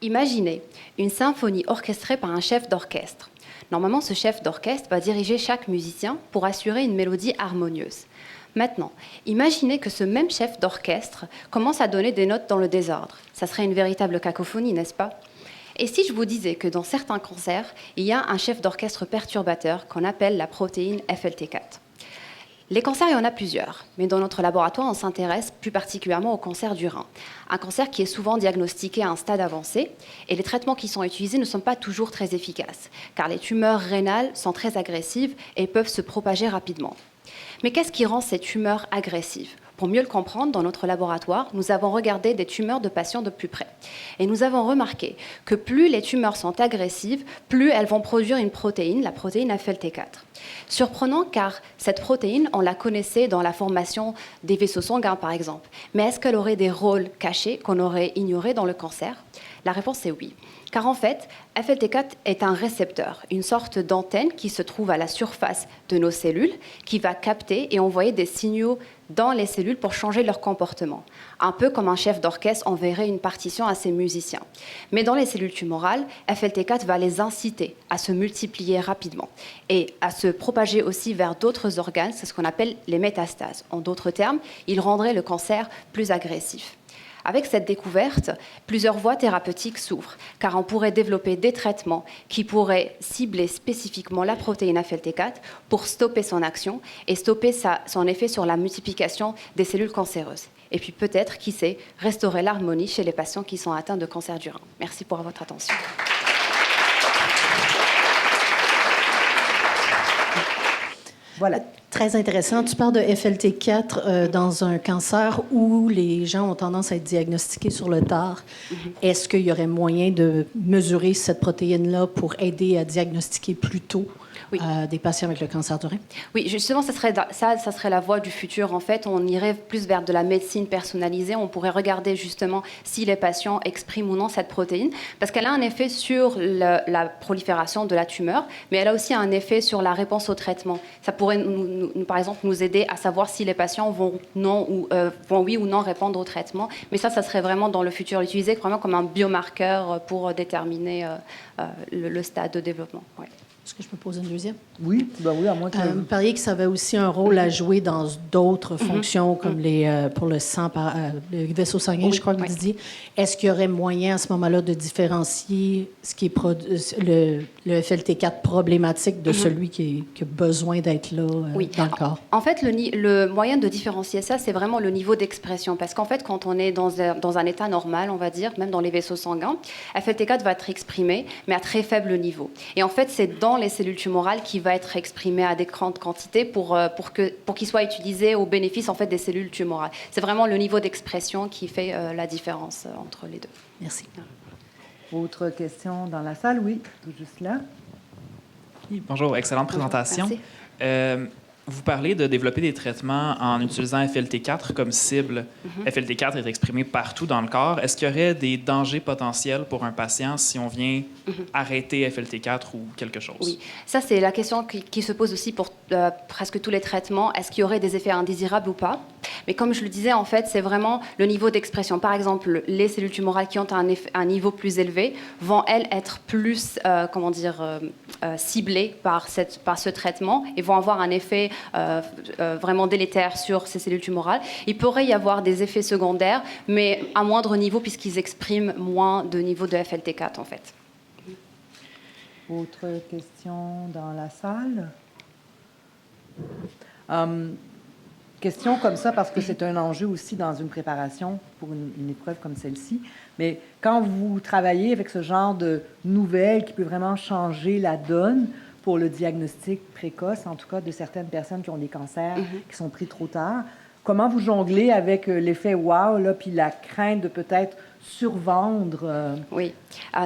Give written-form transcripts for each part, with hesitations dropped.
Imaginez une symphonie orchestrée par un chef d'orchestre. Normalement, ce chef d'orchestre va diriger chaque musicien pour assurer une mélodie harmonieuse. Maintenant, imaginez que ce même chef d'orchestre commence à donner des notes dans le désordre. Ça serait une véritable cacophonie, n'est-ce pas? Et si je vous disais que dans certains cancers, il y a un chef d'orchestre perturbateur qu'on appelle la protéine FLT4? Les cancers, il y en a plusieurs, mais dans notre laboratoire, on s'intéresse plus particulièrement au cancer du rein. Un cancer qui est souvent diagnostiqué à un stade avancé, et les traitements qui sont utilisés ne sont pas toujours très efficaces, car les tumeurs rénales sont très agressives et peuvent se propager rapidement. Mais qu'est-ce qui rend ces tumeurs agressives? Pour mieux le comprendre, dans notre laboratoire, nous avons regardé des tumeurs de patients de plus près. Et nous avons remarqué que plus les tumeurs sont agressives, plus elles vont produire une protéine, la protéine FLT4. Surprenant car cette protéine, on la connaissait dans la formation des vaisseaux sanguins par exemple. Mais est-ce qu'elle aurait des rôles cachés qu'on aurait ignorés dans le cancer? La réponse est oui. Car en fait, FLT4 est un récepteur, une sorte d'antenne qui se trouve à la surface de nos cellules, qui va capter et envoyer des signaux dans les cellules pour changer leur comportement. Un peu comme un chef d'orchestre enverrait une partition à ses musiciens. Mais dans les cellules tumorales, FLT4 va les inciter à se multiplier rapidement et à se propager aussi vers d'autres organes, c'est ce qu'on appelle les métastases. En d'autres termes, il rendrait le cancer plus agressif. Avec cette découverte, plusieurs voies thérapeutiques s'ouvrent, car on pourrait développer des traitements qui pourraient cibler spécifiquement la protéine FLT4 pour stopper son action et stopper son effet sur la multiplication des cellules cancéreuses. Et puis peut-être, qui sait, restaurer l'harmonie chez les patients qui sont atteints de cancer du rein. Merci pour votre attention. Voilà. Très intéressant. Tu parles de FLT4 dans un cancer où les gens ont tendance à être diagnostiqués sur le tard. Est-ce qu'il y aurait moyen de mesurer cette protéine-là pour aider à diagnostiquer plus tôt des patients avec le cancer du rein? Oui, justement, ça serait la voie du futur. En fait, on irait plus vers de la médecine personnalisée. On pourrait regarder justement si les patients expriment ou non cette protéine, parce qu'elle a un effet sur la prolifération de la tumeur, mais elle a aussi un effet sur la réponse au traitement. Ça pourrait, par exemple, nous aider à savoir si les patients vont oui ou non répondre au traitement. Mais ça serait vraiment dans le futur, utilisé vraiment comme un biomarqueur pour déterminer le stade de développement. Ouais. Est-ce que je peux poser une deuxième? Oui, ben oui, à moins que... Vous parliez que ça avait aussi un rôle à jouer dans d'autres fonctions, comme pour le sang, le vaisseau sanguin, je crois que vous disiez. Est-ce qu'il y aurait moyen à ce moment-là de différencier ce qui est le FLT4 problématique de celui qui a besoin d'être là dans le corps? En fait, le moyen de différencier ça, c'est vraiment le niveau d'expression. Parce qu'en fait, quand on est dans un état normal, on va dire, même dans les vaisseaux sanguins, FLT4 va être exprimé, mais à très faible niveau. Et en fait, c'est dans les cellules tumorales qui va être exprimé à des grandes quantités pour qu'il soit utilisé au bénéfice en fait, des cellules tumorales. C'est vraiment le niveau d'expression qui fait la différence entre les deux. Merci. Autre question dans la salle? Oui, tout juste là. Oui, bonjour, excellente présentation. Merci. Vous parlez de développer des traitements en utilisant FLT4 comme cible. FLT4 est exprimé partout dans le corps. Est-ce qu'il y aurait des dangers potentiels pour un patient si on vient arrêter FLT4 ou quelque chose? Oui, ça c'est la question qui se pose aussi pour presque tous les traitements. Est-ce qu'il y aurait des effets indésirables ou pas? Mais comme je le disais, en fait, c'est vraiment le niveau d'expression. Par exemple, les cellules tumorales qui ont un niveau plus élevé vont, elles, être plus, ciblées par ce traitement et vont avoir un effet vraiment délétère sur ces cellules tumorales. Il pourrait y avoir des effets secondaires, mais à moindre niveau puisqu'ils expriment moins de niveau de FLT4, en fait. Autre question dans la salle? Question comme ça, parce que c'est un enjeu aussi dans une préparation pour une épreuve comme celle-ci. Mais quand vous travaillez avec ce genre de nouvelles qui peut vraiment changer la donne pour le diagnostic précoce, en tout cas de certaines personnes qui ont des cancers qui sont pris trop tard, comment vous jonglez avec l'effet « wow » là, puis la crainte de peut-être survendre? Oui,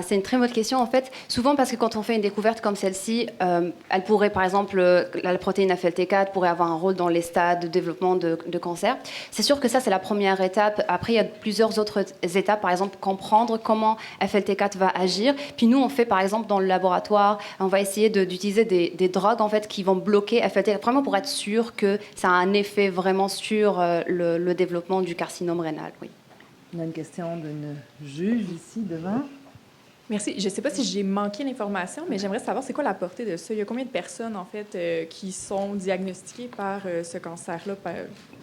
c'est une très bonne question. En fait, souvent parce que quand on fait une découverte comme celle-ci, elle pourrait, par exemple, la protéine FLT4 pourrait avoir un rôle dans les stades de développement de cancer. C'est sûr que ça, c'est la première étape. Après, il y a plusieurs autres étapes. Par exemple, comprendre comment FLT4 va agir. Puis nous, on fait, par exemple, dans le laboratoire, on va essayer d'utiliser des drogues, en fait, qui vont bloquer FLT4, vraiment pour être sûr que ça a un effet vraiment sur le développement du carcinome rénal. Oui. On a une question d'une juge ici devant. Merci. Je ne sais pas si j'ai manqué l'information, mais j'aimerais savoir c'est quoi la portée de ça. Il y a combien de personnes, en fait, qui sont diagnostiquées par ce cancer-là?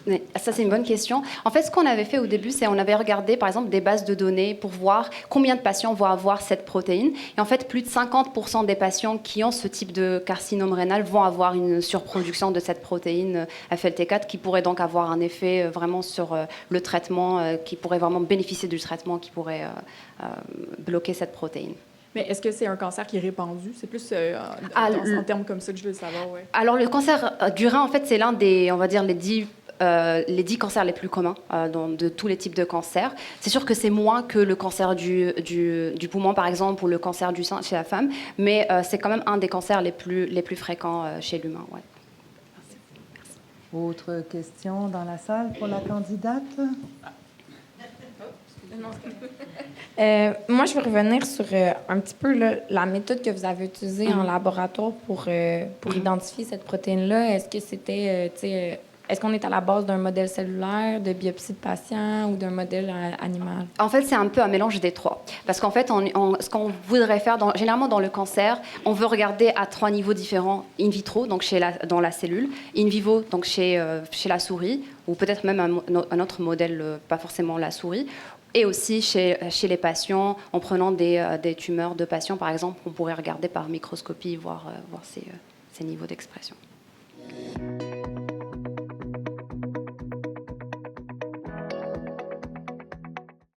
Oui, ça, c'est une bonne question. En fait, ce qu'on avait fait au début, c'est on avait regardé, par exemple, des bases de données pour voir combien de patients vont avoir cette protéine. Et en fait, plus de 50% des patients qui ont ce type de carcinome rénal vont avoir une surproduction de cette protéine FLT4 qui pourrait donc avoir un effet vraiment sur le traitement, qui pourrait vraiment bénéficier du traitement, qui pourrait bloquer cette protéine. Mais est-ce que c'est un cancer qui est répandu? C'est plus en termes comme ça que je veux savoir, ouais. Alors, le cancer du rein, en fait, c'est l'un des, on va dire, les 10 cancers les plus communs de tous les types de cancers. C'est sûr que c'est moins que le cancer du poumon, par exemple, ou le cancer du sein chez la femme, mais c'est quand même un des cancers les plus fréquents chez l'humain. Ouais. Merci. Autre question dans la salle pour la candidate? Moi, je veux revenir sur un petit peu là, la méthode que vous avez utilisée en laboratoire pour identifier cette protéine-là. Est-ce que c'était, est-ce qu'on est à la base d'un modèle cellulaire, de biopsie de patient ou d'un modèle animal? En fait, c'est un peu un mélange des trois. Parce qu'en fait, ce qu'on voudrait faire, généralement dans le cancer, on veut regarder à 3 niveaux différents, in vitro, donc dans la cellule, in vivo, donc chez la souris, ou peut-être même un autre modèle, pas forcément la souris, et aussi chez les patients, en prenant des tumeurs de patients, par exemple, on pourrait regarder par microscopie, voir ces niveaux d'expression.